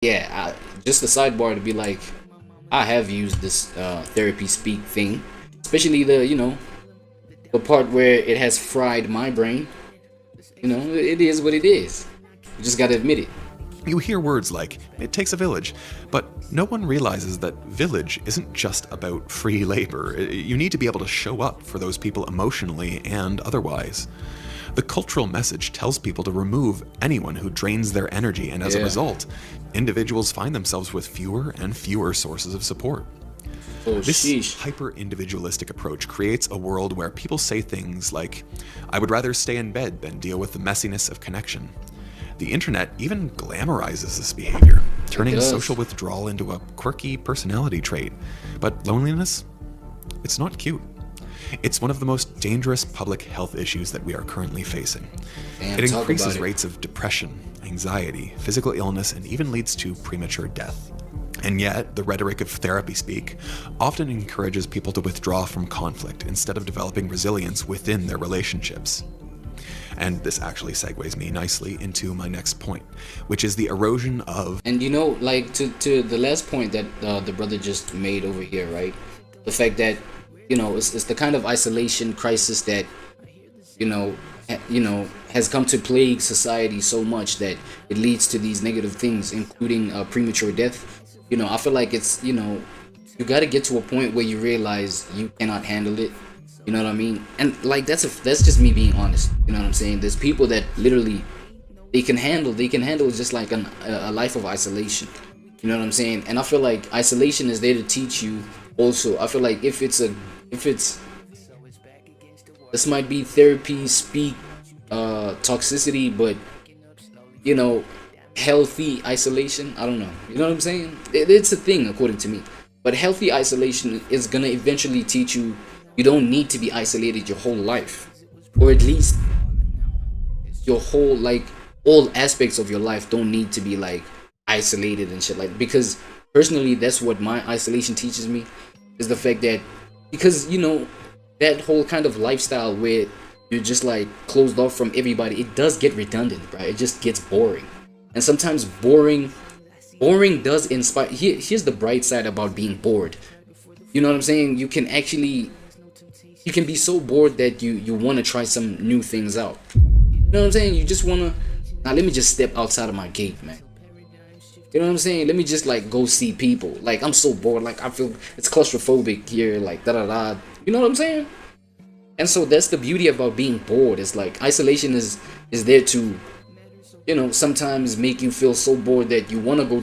yeah, just a sidebar to be like, I have used this therapy speak thing, especially the, you know, the part where it has fried my brain. You know, it is what it is. You just gotta admit it. You hear words like, it takes a village, but no one realizes that village isn't just about free labor. You need to be able to show up for those people emotionally and otherwise. The cultural message tells people to remove anyone who drains their energy, and as a result, individuals find themselves with fewer and fewer sources of support. This hyper-individualistic approach creates a world where people say things like, I would rather stay in bed than deal with the messiness of connection. The internet even glamorizes this behavior, turning social withdrawal into a quirky personality trait. But loneliness? It's not cute. It's one of the most dangerous public health issues that we are currently facing. It increases rates of depression, anxiety, physical illness, and even leads to premature death. And yet, the rhetoric of therapy speak often encourages people to withdraw from conflict instead of developing resilience within their relationships. And this actually segues me nicely into my next point, which is the erosion of... And you know, like, to the last point that the brother just made over here, right? The fact that, you know, it's the kind of isolation crisis that, you know, has come to plague society so much that it leads to these negative things, including premature death. You know, I feel like it's, you know, you got to get to a point where you realize you cannot handle it. You know what I mean? And like that's just me being honest. You know what I'm saying? There's people that literally they can handle just like a life of isolation. You know what I'm saying? And I feel like isolation is there to teach you also. I feel like if it's this might be therapy speak toxicity, but you know, healthy isolation, I don't know. You know what I'm saying? It's a thing according to me. But healthy isolation is gonna eventually teach you you don't need to be isolated your whole life, or at least your whole, like, all aspects of your life don't need to be like isolated and shit, like, because personally that's what my isolation teaches me, is the fact that, because you know, that whole kind of lifestyle where you're just like closed off from everybody, it does get redundant, right? It just gets boring. And sometimes boring does inspire. Here's the bright side about being bored. You know what I'm saying? You can be so bored that you want to try some new things out. You know what I'm saying? You just want to, now let me just step outside of my gate, man. You know what I'm saying? Let me just like go see people. Like, I'm so bored, like I feel it's claustrophobic here, like da da da. You know what I'm saying? And so that's the beauty about being bored. It's like isolation is there to, you know, sometimes make you feel so bored that you want to go